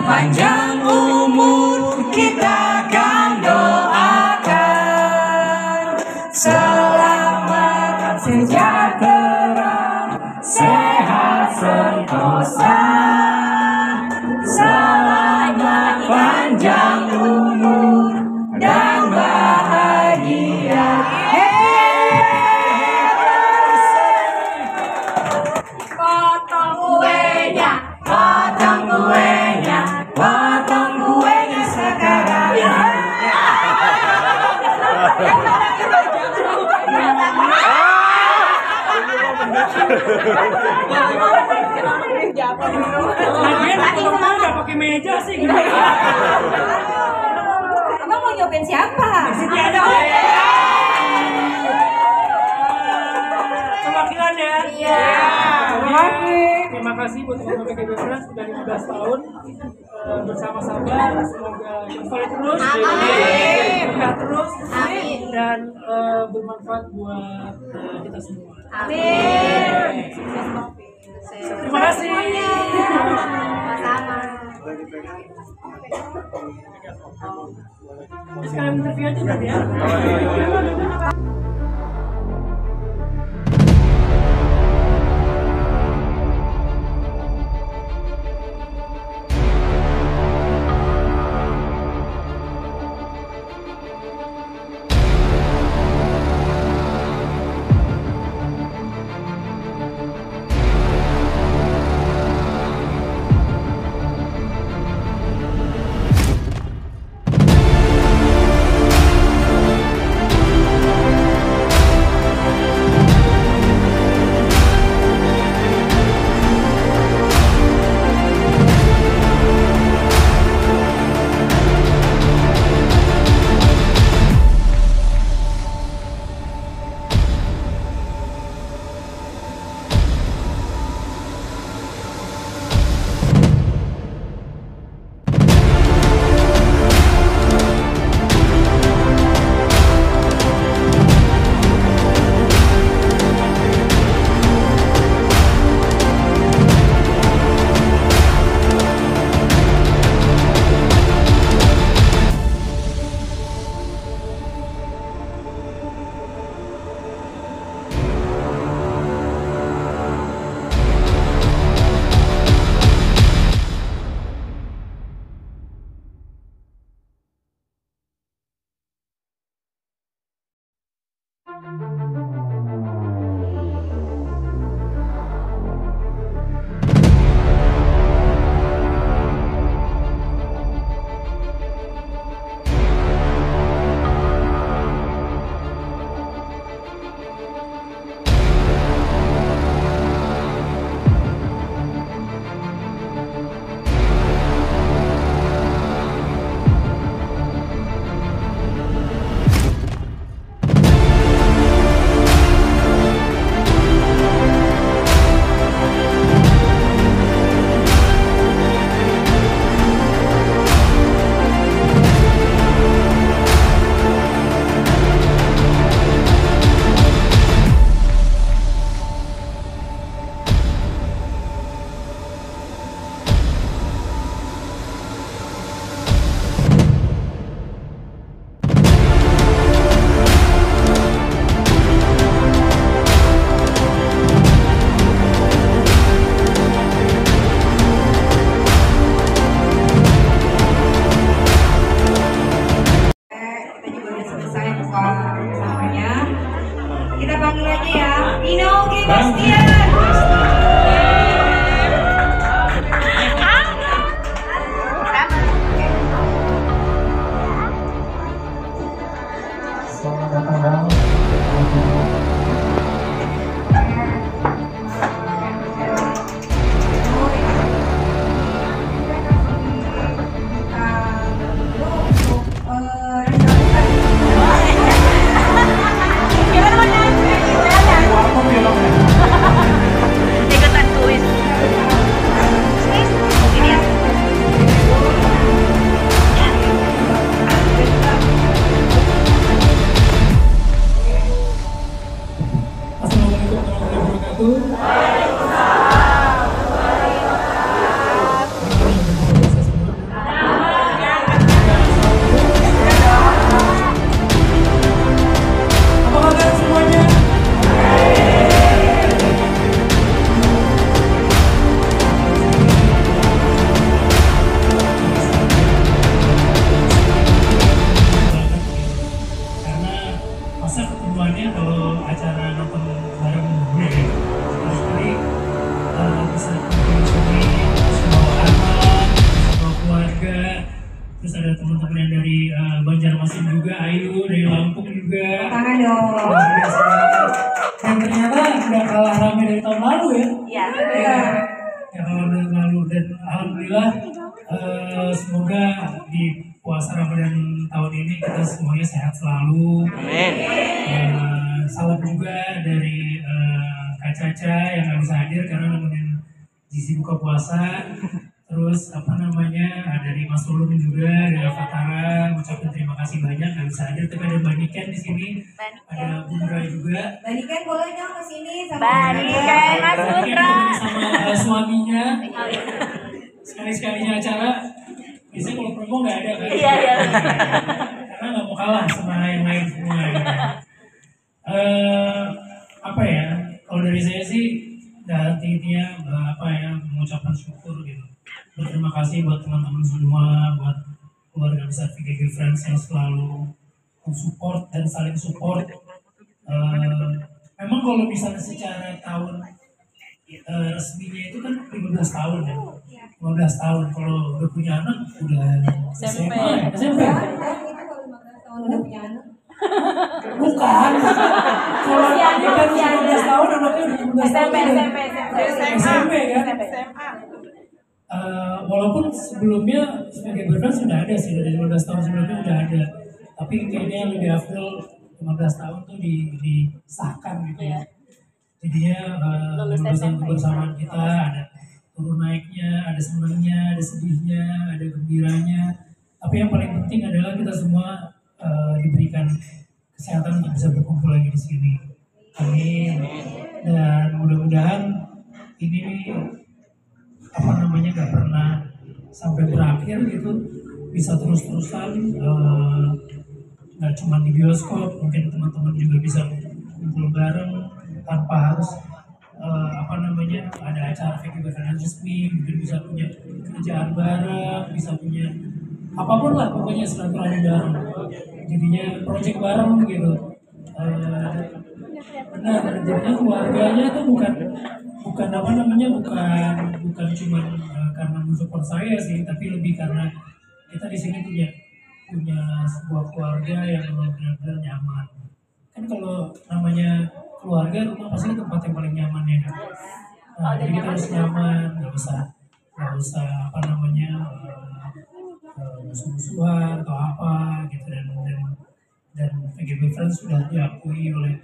panjang umur kita akan doakan, selamat sejahtera, sehat sentosa, selamat panjang umur dan bahagia. Potong kuenya, potong kuenya, potong kuenya sekarang. Nggak pakai meja sih. Abang mau nyobain siapa? Sini ada. Perwakilan ya. Iya. Terima kasih buat teman-teman PKB sudah 15 tahun bersama-sama. Semoga inspire terus, berkah terus, dan bermanfaat buat kita semua. Amin. Terima kasih. Sama-sama. Sekalian interview aja berarti ya. Terus ada teman-teman yang dari Banjarmasin juga, Ayu dari Lampung juga. Tangan dong. Luar biasa banget. Dan ternyata nggak kalah ramai dari tahun lalu ya. Iya. Nggak kalah dari tahun lalu, dan alhamdulillah semoga di puasa Ramadan tahun ini kita semuanya sehat selalu. Amin. Salam juga dari Kak Caca yang nggak bisa hadir karena nemenin Jisi buka puasa. Terus dari Mas Ulum juga, dari Avatara, ucapin terima kasih banyak nggak bisa hadir. Tapi ada Mbak Niken di sini, ada Bundra juga. Mbak Niken boleh dong kesini sama Mbak Niken, Mas Mbak Niken Putra. ditemani sama suaminya. Sekali-sekalinya acara, biasanya kalau promo nggak ada kan? Iya. Karena nggak mau kalah sama yang lain semua. Gitu. Kalau dari saya sih, intinya mengucapkan syukur gitu. Berterima kasih buat teman-teman semua, buat keluarga besar VGG Friends yang selalu support dan saling support. Memang kalau misalnya secara tahun resminya itu kan 15 tahun ya. 15 tahun, kalau udah punya anak udah SMP. SMP. Itu kalau 15 tahun udah punya anak. Bukan. Kalau anaknya kan 15 tahun, anaknya udah 15 tahun. SMP kan? Walaupun sebelumnya sebagai berfriend sudah ada sih, dari 15 tahun sebelumnya udah ada. Tapi kayaknya yang lebih afdol 15 tahun tuh disahkan gitu ya. Jadinya 15 tahun kebersamaan kita ada turun naiknya, ada senangnya, ada sedihnya, ada gembiranya. Tapi yang paling penting adalah kita semua diberikan kesehatan untuk bisa berkumpul lagi di sini. Amin. Dan mudah-mudahan ini gak pernah sampai berakhir gitu, bisa terus-terusan, gak cuma di bioskop, mungkin teman-teman juga bisa kumpul bareng tanpa harus ada acara kegiatan resmi, mungkin bisa punya kerjaan bareng, bisa punya apapun lah, pokoknya silaturahmi bareng, jadinya project bareng gitu. Benar, jadinya keluarganya itu bukan cuma karena mensupport saya sih, tapi lebih karena kita di sini punya sebuah keluarga yang benar-benar nyaman. Kan kalau namanya keluarga, rumah pasti tempat yang paling nyaman ya. Jadi kita harus nyaman, nggak usah musuh-musuhan atau apa gitu, dan VGB Friends sudah diakui oleh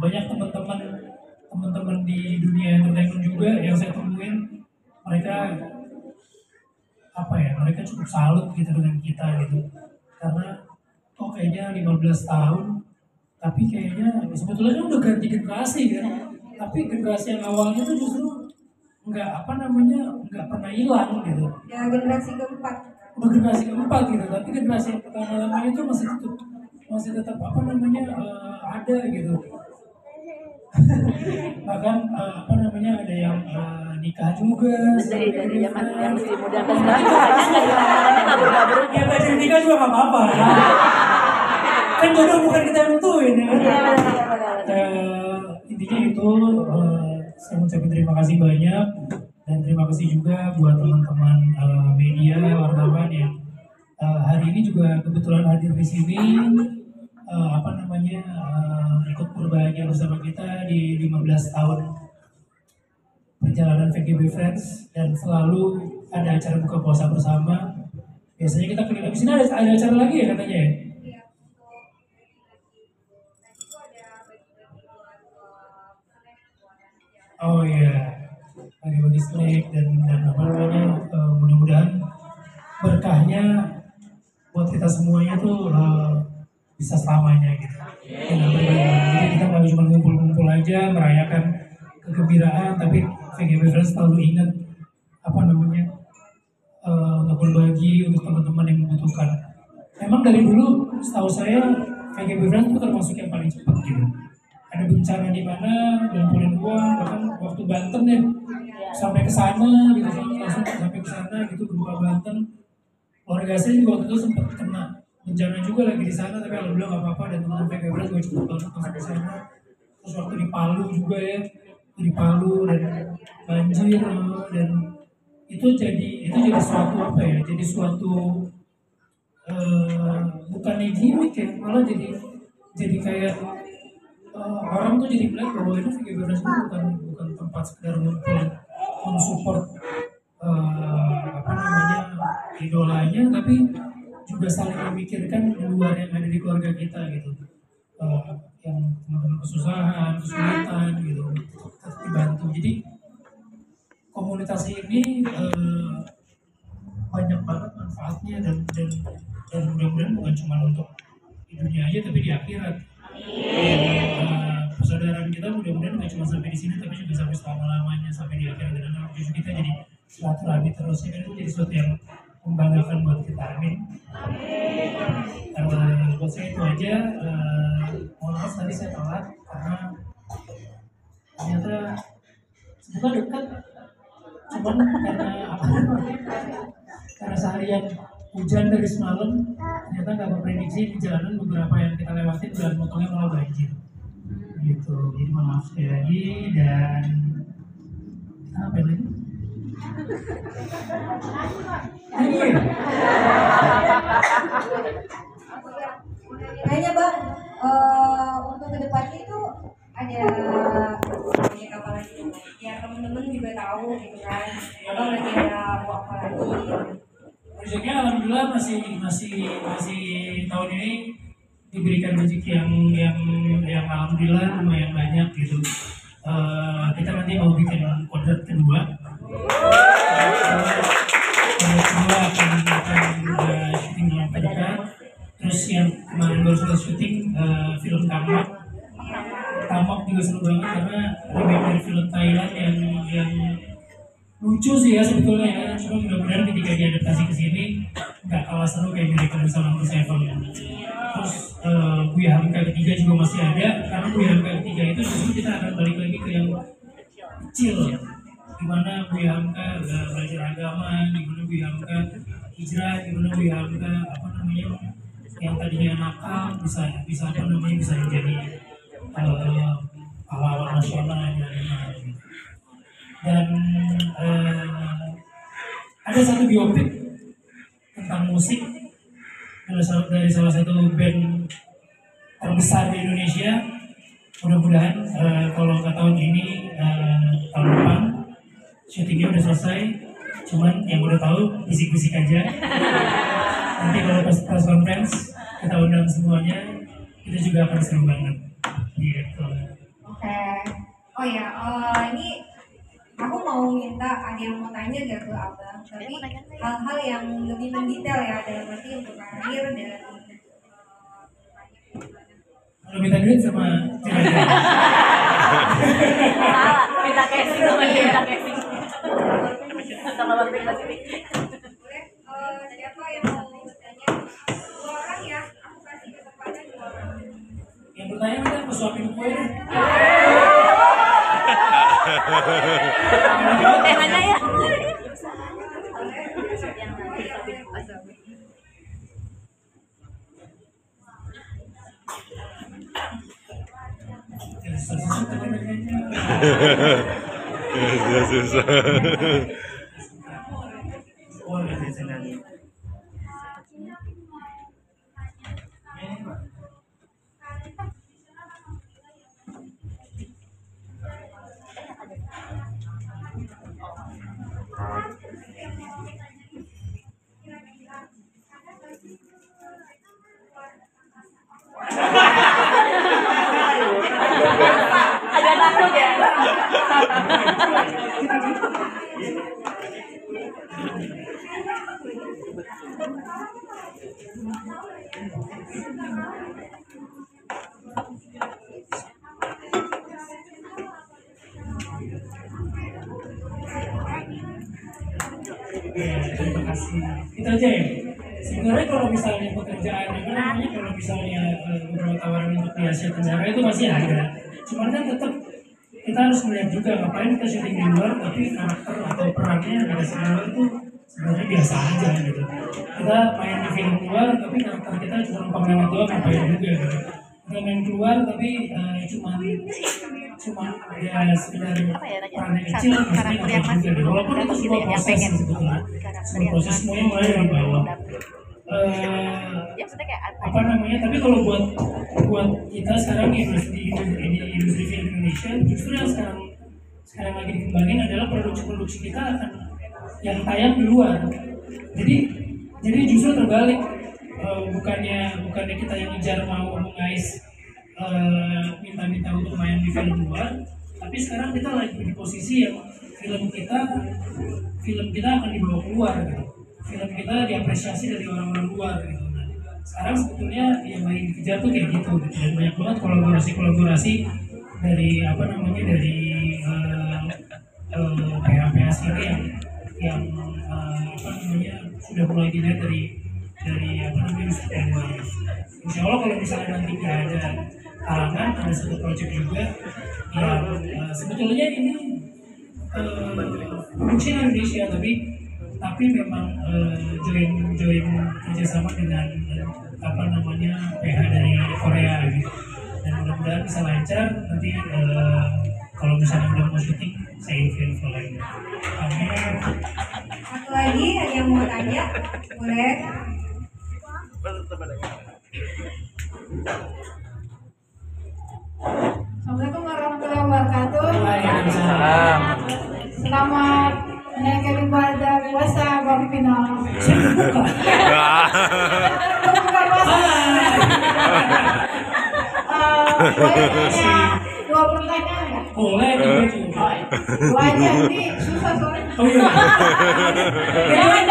banyak teman-teman di dunia entertainment juga yang saya temuin. Mereka cukup salut gitu dengan kita gitu, karena kayaknya 15 tahun tapi kayaknya sebetulnya kan udah ganti generasi kan, tapi generasi yang awalnya tuh justru nggak pernah hilang gitu. Ya generasi keempat. Udah generasi keempat gitu, tapi generasi yang pertama itu masih tetap ada gitu. Bahkan ada yang nikah juga dari zaman yang masih muda ke sekarang banyak nggak hilang-hilangannya kabur-kabur. Ya nggak jadi nikah juga nggak apa-apa kan jodoh bukan kita yang tentuin ya kan. Intinya itu, saya mengucapkan terima kasih banyak, dan terima kasih juga buat teman-teman media wartawan yang hari ini juga kebetulan hadir di sini, ikut berbahagia bersama kita di 15 tahun perjalanan VGB Friends, dan selalu ada acara buka puasa bersama. Biasanya kita keliling, di sini ada acara lagi ya katanya ya? Oh iya, bagi-bagi snack dan mudah-mudahan berkahnya buat kita semuanya tuh bisa selamanya gitu. Jadi kita nggak cuma ngumpul-ngumpul aja merayakan kegembiraan, tapi VGB Friends selalu ingat untuk berbagi untuk teman-teman yang membutuhkan. Memang dari dulu setahu saya VGB Friends itu termasuk yang paling cepat gitu. Ada bencana di mana ngumpulin uang, bahkan waktu Banten ya sampai ke sana gitu, langsung sampai ke sana gitu, gempa Banten. Keluarga saya juga waktu itu sempat kena bencana juga lagi di sana, tapi alhamdulillah nggak apa-apa, dan teman-teman VGB Friends juga cepet banget masuk ke sana. Terus waktu di Palu juga ya, di Palu dan banjir, dan itu jadi suatu apa ya? Jadi suatu bukannya gimmick ya, malah jadi kayak orang tuh jadi bilang bahwa itu VG Brothers itu bukan tempat sekedar ngumpul mensupport apa namanya idolanya, tapi juga saling memikirkan di luar yang ada di keluarga kita gitu. Yang teman-teman kesulitan gitu, tetap dibantu. Jadi komunitas ini banyak banget manfaatnya dan mudah-mudahan bukan cuma untuk di dunia aja tapi di akhirat. Persaudaraan kita mudah-mudahan nggak cuma sampai di sini tapi juga sampai selama-lamanya, sampai di akhirat, dan anak cucu kita jadi silaturahmi terus. Ya kan, itu jadi sesuatu yang membanggakan buat kita. Amin. Buat saya itu aja. Mohon maaf tadi saya telat karena ternyata sebenarnya dekat, cuman karena seharian hujan dari semalam, ternyata nggak memprediksi di jalanan beberapa yang kita lewatin jalan motornya malah banjir gitu. Jadi mohon maaf sekali lagi. Dan apa lagi? Nanya bang, untuk kedepannya itu ada proyek apa lagi? Ya teman-teman juga tahu gitu kan. Abang lagi ada mau apa lagi? Proyeknya alhamdulillah masih tahun ini diberikan rezeki yang alhamdulillah lumayan banyak gitu. Kita nanti mau bikin kodrat kedua. Akan syuting dalam dekat. Terus yang kemarin baru selesai syuting film Tamak juga seru banget karena remake dari film Thailand yang lucu sih ya sebetulnya ya. Cuma mudah-mudahan ketika diadaptasi ke sini nggak kalah seru kayak Miracle in Cell No. 7. Terus Buya Hamka ketiga juga masih ada, karena Buya Hamka ketiga itu justru kita akan balik lagi ke yang kecil, gimana Buya Hamka belajar agama, gimana Buya Hamka hijrah, gimana Buya Hamka apa namanya yang tadinya nakal bisa apa namanya bisa menjadi pahlawan nasional gitu. Dan ada satu biopik tentang musik dari salah satu band terbesar di Indonesia. Mudah-mudahan kalau nggak tahun ini tahun depan syutingnya udah selesai. Cuman yang udah tahu bisik-bisik aja. Nanti kalau pas press conference kita undang semuanya, itu juga akan seru banget. Gitu. Oke. Oh ya, ini aku mau minta ada yang mau tanya gak ke abang, tapi hal-hal yang lebih mendetail ya, dalam arti untuk karir dan kalau minta duit sama Cira-Cira. Salah, minta casing sama minta casing. Sama Bang Tika sini. boleh siapa yang mau bertanya? 2 orang ya, aku kasih kesempatan 2 orang. Yang bertanya kita aku suapin kue deh. Mana ya? Susah. Agak takut ya. Terima kasih. Itu aja ya. Sebenarnya kalau misalnya pekerjaan apa namanya, kalau misalnya beberapa tawaran untuk di Asia Tenggara itu masih ada. Cuman kan tetap kita harus melihat juga ngapain kita syuting di luar tapi karakter atau perannya yang ada di luar itu sebenarnya biasa aja gitu. Kita main di film luar tapi karakter kita cuma numpang lewat doang, ngapain juga gitu. Kita main keluar tapi cuma cuma ya sekedar apa ya namanya, peran yang satu kecil maksudnya karakter yang ngapain masih juga gitu. Walaupun itu dapat gitu sebuah ya, yang proses pengen sebetulnya, karakter sebuah yang proses masih semuanya mulai dari bawah. dapet. Eh, Ya maksudnya kayak apa namanya, tapi kalau buat kita sekarang di industri film Indonesia, justru yang sekarang lagi dikembangin adalah produksi kita akan yang tayang di luar. Jadi justru terbalik. Bukannya kita yang ngejar mau mengais, minta untuk main di film luar, tapi sekarang kita lagi di posisi yang film kita akan dibawa keluar gitu. Film kita diapresiasi dari orang-orang luar gitu. Nah, sekarang sebetulnya yang lagi dikejar tuh kayak gitu. Dan banyak banget kolaborasi dari dari PH sini yang sudah mulai dilihat dari industri luar. Insya Allah kalau misalnya nanti nggak ada halangan, ada satu project juga yang sebetulnya ini produksi Indonesia, tapi memang join kerjasama dengan PH dari Korea gitu. Dan mudah-mudahan bisa lancar nanti, kalau misalnya udah mau syuting saya info lagi. Amin. Satu lagi ada yang mau tanya, boleh? Assalamualaikum warahmatullahi wabarakatuh. Waalaikumsalam. Selamat menaikkan ibadah puasa Bang Pino. Buka puasa. Boleh tanya 2 pertanyaan nggak? Boleh juga. 2 aja, ini susah soalnya. Oh iya. Jangan.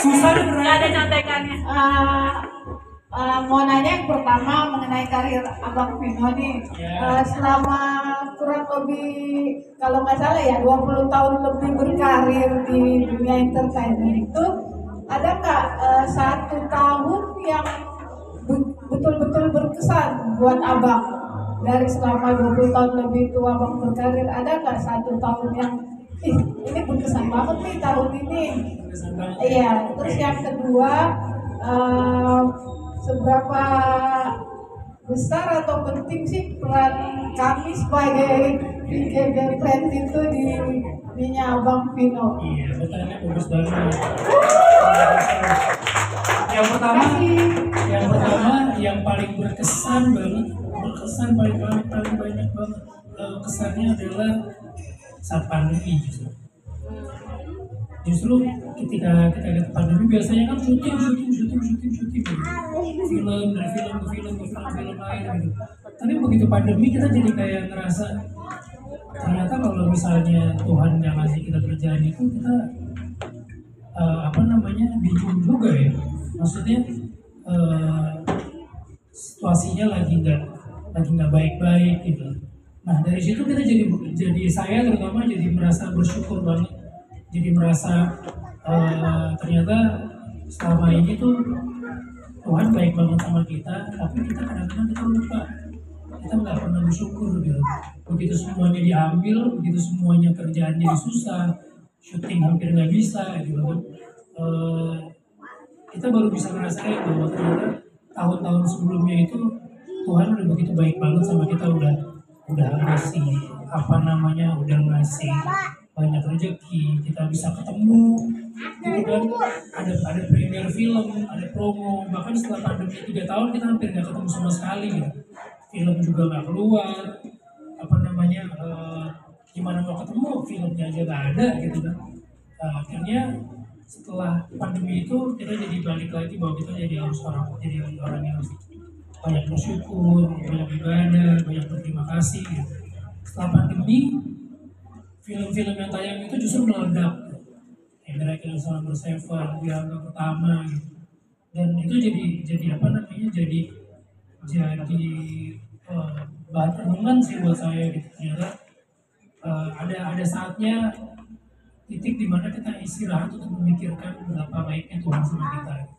Susah nih Nggak ada contekannya. Mau nanya yang pertama mengenai karir Abang Pino nih. Selama kurang lebih, kalau nggak salah ya 20 tahun lebih berkarir di dunia entertainment itu, ada nggak 1 tahun yang betul-betul berkesan buat Abang? Dari selama 20 tahun lebih itu Abang berkarir, ada nggak 1 tahun yang ini berkesan banget nih tahun ini? Iya. Terus yang kedua, seberapa besar atau penting sih peran kami sebagai IGB Friends itu di dinya Abang Pino? Iya, pertanyaannya bagus banget. Yang pertama, yang paling berkesan banget, paling banyak banget kesannya adalah saat pandemi justru ketika pandemi biasanya kan syuting gitu. Film ke film lain gitu. Tapi begitu pandemi kita jadi kayak ngerasa ternyata kalau misalnya Tuhan yang ngasih kita kerjaan itu kita bingung juga ya. Maksudnya situasinya lagi nggak baik-baik gitu. Nah dari situ kita jadi saya terutama jadi merasa bersyukur banget, jadi merasa ternyata selama ini tuh Tuhan baik banget sama kita, tapi kita kadang-kadang kita lupa, kita nggak pernah bersyukur gitu. Begitu semuanya diambil, begitu semuanya kerjaan jadi susah, syuting hampir nggak bisa gitu kan. Kita baru bisa ngerasain bahwa ternyata tahun-tahun sebelumnya itu Tuhan udah begitu baik banget sama kita, udah ngasih udah ngasih banyak rezeki, kita bisa ketemu gitu kan, ada premier film, ada promo, bahkan setelah pandemi 3 tahun kita hampir nggak ketemu sama sekali gitu. Film juga nggak keluar, gimana mau ketemu, filmnya aja nggak ada gitu kan. Akhirnya setelah pandemi itu kita jadi balik lagi bahwa kita jadi orang yang banyak bersyukur, banyak ibadah, banyak berterima kasih gitu. Setelah pandemi, film-film yang tayang itu justru meledak, kayak Miracle Number 7, Biangga Pertama gitu. Dan itu jadi bahan renungan sih buat saya gitu. Ternyata ada saatnya titik dimana kita istirahat untuk memikirkan betapa baiknya Tuhan sama kita.